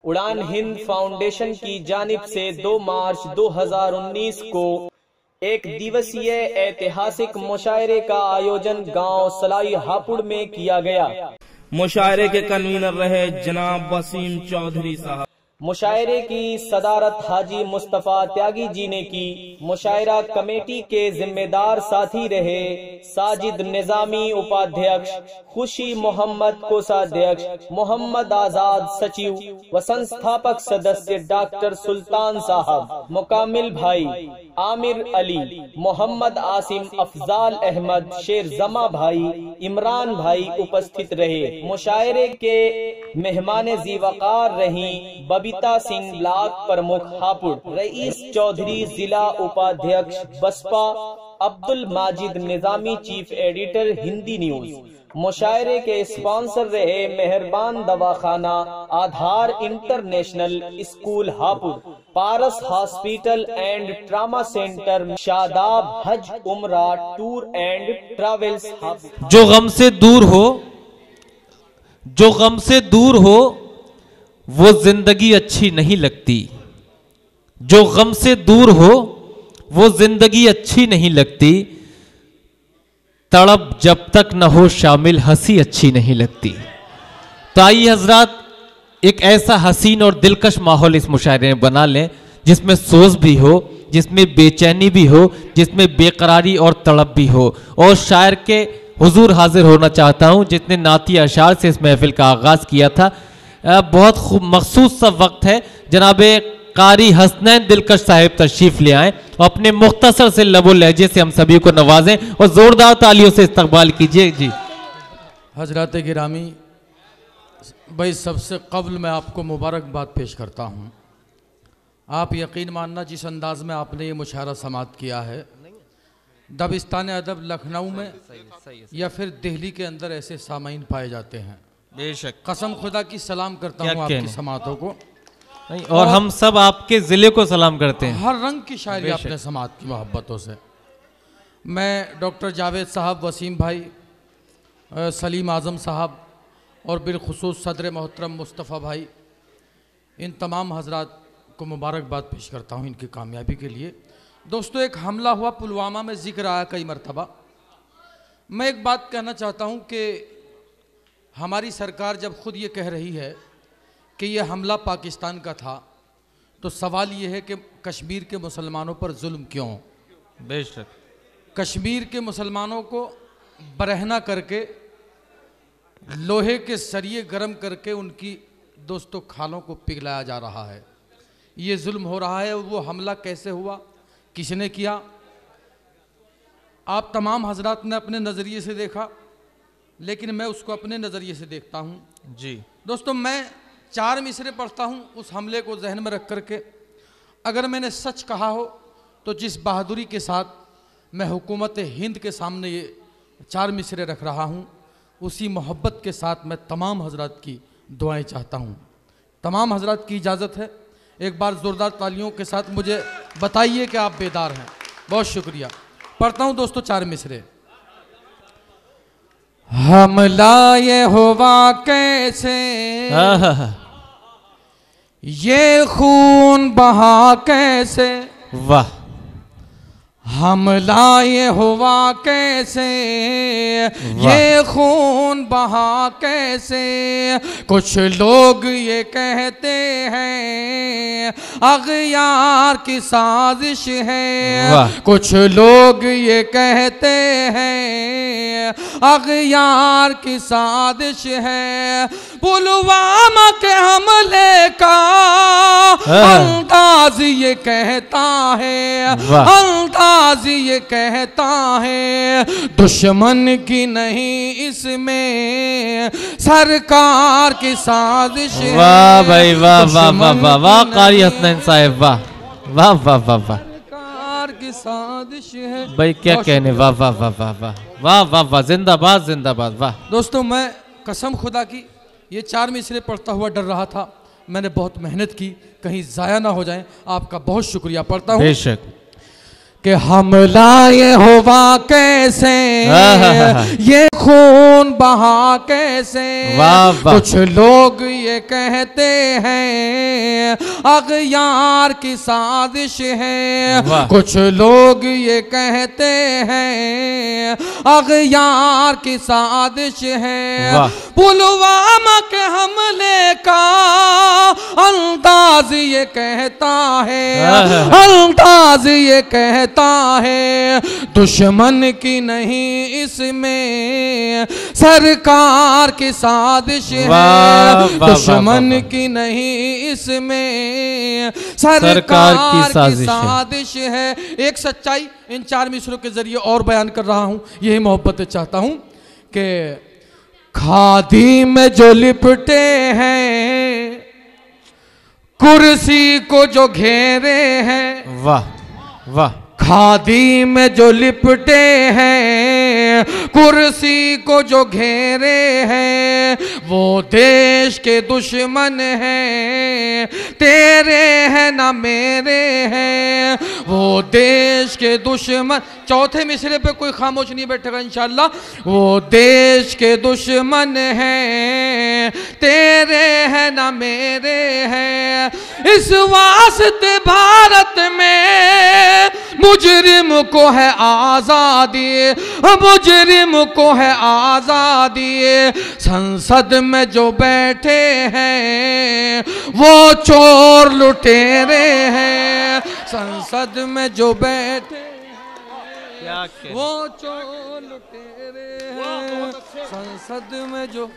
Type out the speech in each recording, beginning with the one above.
उड़ान हिंद फाउंडेशन की जानिब से 2 मार्च 2019 को एक दिवसीय ऐतिहासिक मुशायरे का आयोजन गांव सलाई हापुड़ में किया गया। मुशायरे के कन्वीनर रहे जनाब वसीम चौधरी साहब। मुशायरे की सदारत हाजी मुस्तफा त्यागी जी ने की। मुशायरा कमेटी के जिम्मेदार साथी रहे साजिद निजामी उपाध्यक्ष, खुशी मोहम्मद कोषाध्यक्ष, मोहम्मद आजाद सचिव व संस्थापक सदस्य डॉक्टर सुल्तान साहब, मुकामिल भाई, आमिर अली, मोहम्मद आसिम, अफजाल अहमद, शेर जमा भाई, इमरान भाई उपस्थित रहे। मुशायरे के मेहमान जीवकार रही बबीता सिंह ब्लॉक प्रमुख हापुड़, रईस चौधरी जिला उपाध्यक्ष Basapa, Abdul Majid Nizami chief editor Hindi news. मुशायरे के स्पॉन्सर रहे Meharban Dawakhana, Aadhaar international school Hapur, Paras hospital and trauma centre, Shadab Hajj Umrah tour and travels Hapur. जो गम से दूर हो, जो गम से दूर हो वो जिंदगी अच्छी नहीं लगती। जो गम से दूर हो वो जिंदगी अच्छी नहीं लगती। तड़प जब तक न हो शामिल हंसी अच्छी नहीं लगती। तो आइए हजरात, एक ऐसा हसीन और दिलकश माहौल इस मुशायरे में बना लें जिसमें सोज भी हो, जिसमें बेचैनी भी हो, जिसमें बेकरारी और तड़प भी हो। और शायर के हुजूर हाजिर होना चाहता हूं जिसने नाती अशार से इस महफिल का आगाज किया था। बहुत खूब मखसूस सा वक्त है। जनाबे कारी हसनैन दिलकश साहिब तशरीफ ले आए और अपने मुख्तसर से लबो लहजे से हम सभी को नवाजें और जोरदार तालियों से इस्तकबाल कीजिए। जी हजरात गिरामी, भाई सबसे कब्ल मैं आपको मुबारकबाद पेश करता हूँ। आप यकीन मानना जिस अंदाज में आपने ये मुशायरा समाअत किया है, दबिस्तान अदब लखनऊ में या फिर दिल्ली के अंदर ऐसे सामाइन पाए जाते हैं। बेशक, कसम खुदा की सलाम करता हूँ आपकी समातों को। और हम सब आपके ज़िले को सलाम करते हैं। हर रंग की शायरी आपने समाअत की मोहब्बतों से। मैं डॉक्टर जावेद साहब, वसीम भाई, सलीम आज़म साहब और बिलखुसूस सदर मोहतरम मुस्तफ़ा भाई, इन तमाम हजरात को मुबारकबाद पेश करता हूँ इनकी कामयाबी के लिए। दोस्तों, एक हमला हुआ पुलवामा में, जिक्र आया कई मरतबा। मैं एक बात कहना चाहता हूँ कि हमारी सरकार जब खुद ये कह रही है कि ये हमला पाकिस्तान का था, तो सवाल ये है कि कश्मीर के मुसलमानों पर जुल्म क्यों? बेशक, कश्मीर के मुसलमानों को बरहना करके, लोहे के सरिये गर्म करके उनकी दोस्तों खालों को पिघलाया जा रहा है। ये जुल्म हो रहा है। वो हमला कैसे हुआ, किसने किया? आप तमाम हजरात ने अपने नज़रिए से देखा, लेकिन मैं उसको अपने नज़रिए से देखता हूँ। जी दोस्तों, मैं 4 मिसरे पढ़ता हूँ उस हमले को जहन में रख करके। अगर मैंने सच कहा हो तो जिस बहादुरी के साथ मैं हुकूमत हिंद के सामने ये 4 मिसरे रख रहा हूँ, उसी मोहब्बत के साथ मैं तमाम हजरात की दुआएं चाहता हूँ। तमाम हजरात की इजाज़त है। एक बार ज़ोरदार तालियों के साथ मुझे बताइए कि आप बेदार हैं। बहुत शुक्रिया। पढ़ता हूँ दोस्तों 4 मिसरे। हमला ये हुआ कैसे, ये खून बहा कैसे, वाह। हमला ये हुआ कैसे, ये खून बहा कैसे। कुछ लोग ये कहते हैं अग़यार की साजिश है, कुछ लोग ये कहते हैं अग़यार की साजिश है। पुलवामा के हमले का अंदाज ये कहता है, अंदाज ये कहता है दुश्मन की नहीं इसमें सरकार की साजिश है। वाह भाई वाह वाह वाह वाह वाह कारी हसनैन साहब, वाह वाह वाह वाह वाह, सरकार की साजिश है भाई, क्या कहने। वाह वाह वाह वाह वाह वाह वाह वाह, जिंदाबाद जिंदाबाद, वाह। दोस्तों, मैं कसम खुदा की ये 4 मिसरे पढ़ता हुआ डर रहा था। मैंने बहुत मेहनत की, कहीं ज़ाया ना हो जाए। आपका बहुत शुक्रिया। पढ़ता हूँ। बेशक। कि हमला ये हुआ कैसे, ये खून बहा कैसे। कुछ लोग ये कहते हैं अगयार की साजिश है। वाह। कुछ लोग ये कहते हैं अगयार की साजिश है। वाह। पुलवामा के हमले का अंदाज ये कहता है, अंदाज ये कहता है दुश्मन की नहीं इसमें सरकार की साजिश है। दुश्मन की नहीं इसमें सरकार की साजिश है। एक सच्चाई इन 4 मिसरों के जरिए और बयान कर रहा हूं, यही मोहब्बत चाहता हूं कि खादी में जो लिपटे हैं कुर्सी को जो घेरे हैं। वाह वाह। खादी में जो लिपटे हैं कुर्सी को जो घेरे हैं वो देश के दुश्मन हैं, तेरे हैं ना मेरे हैं। वो देश के दुश्मन, चौथे मिसरे पे कोई खामोश नहीं बैठेगा इंशाल्लाह। वो देश के दुश्मन हैं, तेरे हैं ना मेरे हैं। इस वास्ते भारत में मुजरिम को है आजादी, मुजरिम को है आजादी। संसद में जो बैठे हैं वो चोर लुटेरे हैं। संसद में जो बैठे हैं वो चोर लुटेरे हैं। संसद में जो,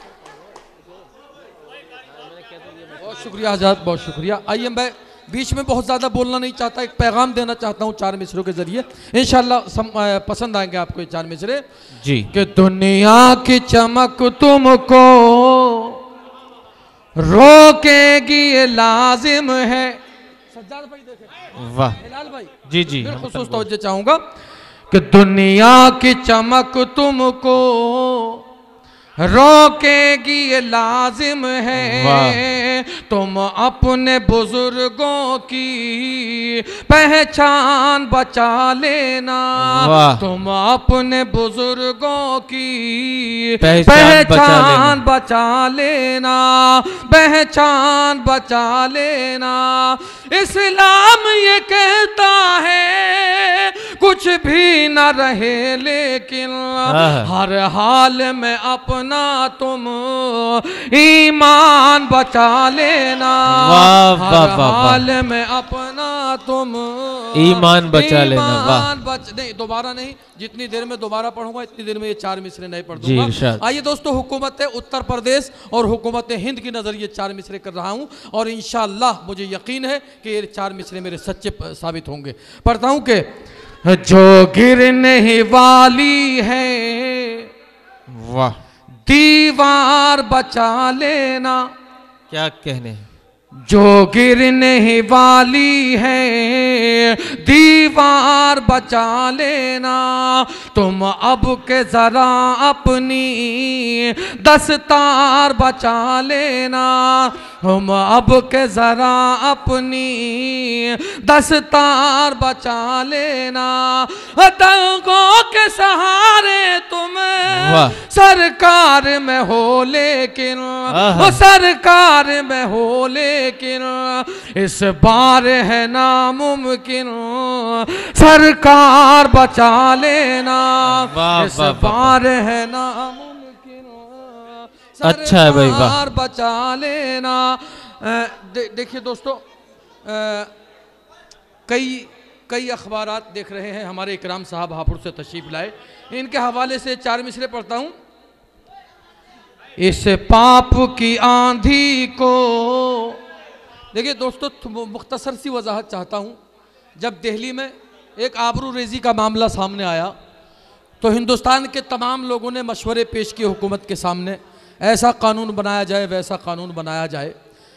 बहुत शुक्रिया आजाद, बहुत शुक्रिया। आइए मैं बीच में बहुत ज़्यादा बोलना नहीं चाहता, एक पैगाम देना चाहता हूँ 4 मिसरों के जरिए। इंशाल्लाह पसंद आएंगे आपको ये 4 मिसरे जी। कि दुनिया की चमक तुमको रोकेगी ये लाजिम है। सज्जाद भाई देखें, वाह। हिलाल भाई जी जी। खुसूस तवज्जो चाहूँगा कि दुनिया की चमक तुमको रोकेगी ये लाजिम है। तुम अपने बुजुर्गों की पहचान बचा लेना। तुम अपने बुजुर्गों की पहचान बचा लेना, पहचान बचा लेना। इस्लाम ये कहता है कुछ भी न रहे लेकिन हर हाल में अपना तुम ईमान बचा लेना। हर हाल में अपना तुम ईमान बचा लेना। नहीं, दोबारा नहीं, जितनी देर में दोबारा पढ़ूंगा इतनी देर में ये 4 मिसरे नहीं पढ़ दूंगा। आइए दोस्तों, हुकूमत उत्तर प्रदेश और हुकूमत हिंद की नजर ये 4 मिसरे कर रहा हूं और इंशाअल्लाह मुझे यकीन है कि ये 4 मिसरे मेरे सच्चे साबित होंगे। पढ़ता हूं कि जो गिरने ही वाली है वाह दीवार बचा लेना। क्या कहने हैं। जो गिरने ही वाली है दीवार बचा लेना। तुम अब के जरा अपनी दस्तार बचा लेना। तुम अब के जरा अपनी दस्तार बचा लेना। दंगों के सहारे तुम सरकार में हो लेकिन सरकार में हो लेकिन इस बार है नामुमकिन सरकार बचा लेना। इस बार है नामुमकिन अच्छा है भाई, वाह। सरकार बचा लेना। देखिए दोस्तों, कई अखबारात देख रहे हैं, हमारे इकराम साहब हापुड़ से तशरीफ लाए, इनके हवाले से 4 मिसरे पढ़ता हूँ। इस पाप की आंधी को, देखिए दोस्तों, मुख्तसर सी वजाहत चाहता हूँ। जब दिल्ली में एक आबरू रेजी का मामला सामने आया तो हिंदुस्तान के तमाम लोगों ने मशवरे पेश किए हुकूमत के सामने, ऐसा कानून बनाया जाए, वैसा कानून बनाया जाए।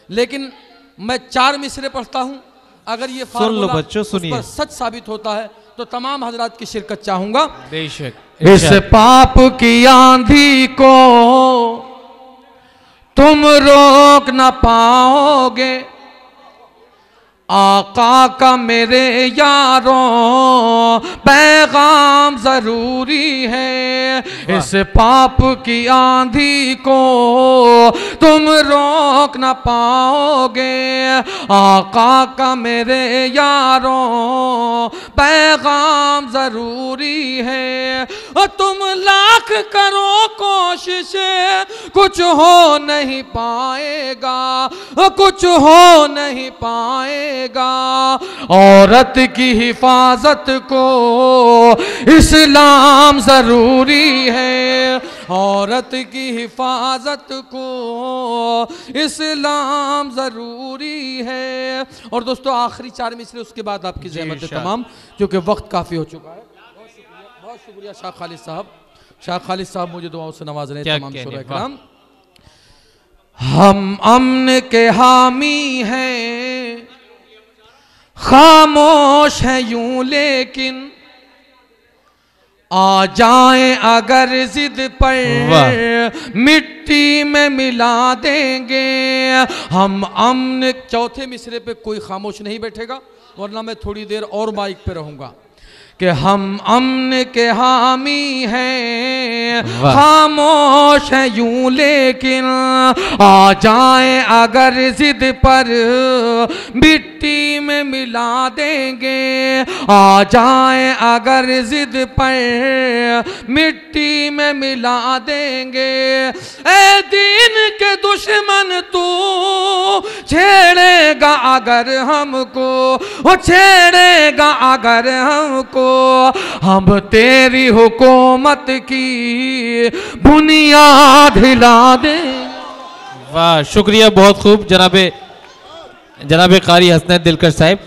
लेकिन मैं 4 मिसरे पढ़ता हूँ, अगर ये फार्मूला उस पर सच साबित होता है तो तमाम हजरात की शिरकत चाहूँगा। बेशक। इस पाप की आंधी को तुम रोक न पाओगे, आका का मेरे यारों पैगाम जरूरी है, इस पाप की आंधी को तुम रोक न पाओगे। आका का मेरे यारों पैगाम जरूरी है, और तुम लाख करो कोशिश कुछ हो नहीं पाएगा, कुछ हो नहीं पाएगा। औरत की हिफाजत को इस्लाम जरूरी है, औरत की हिफाजत को इस्लाम जरूरी है। और दोस्तों आखिरी 4 मिसरे, उसके बाद आपकी ज़हमत तमाम, क्योंकि वक्त काफी हो चुका है। बहुत शुक्रिया शाह खालिद साहब। शाह खालिद साहब मुझे दुआओं से नवाज रहे। तमाम शोरा इकराम, हम अमन के हामी हैं, खामोश है यूं लेकिन आ जाए अगर जिद पर मिट्टी में मिला देंगे हम अमन। चौथे मिसरे पे कोई खामोश नहीं बैठेगा, वरना मैं थोड़ी देर और माइक पे रहूंगा। कि हम अमन के हामी हैं, खामोश है यूं लेकिन आ जाए अगर जिद पर मिट्टी में मिला देंगे, आ जाए अगर जिद पर मिट्टी में मिला देंगे। ए दीन के दुश्मन तू छेड़ेगा अगर हमको, वो छेड़ेगा अगर हमको, हम तेरी हुकूमत की बुनियाद हिला दे। वाह, शुक्रिया, बहुत खूब जनाबे कारी हसनैन दिलकश साहब।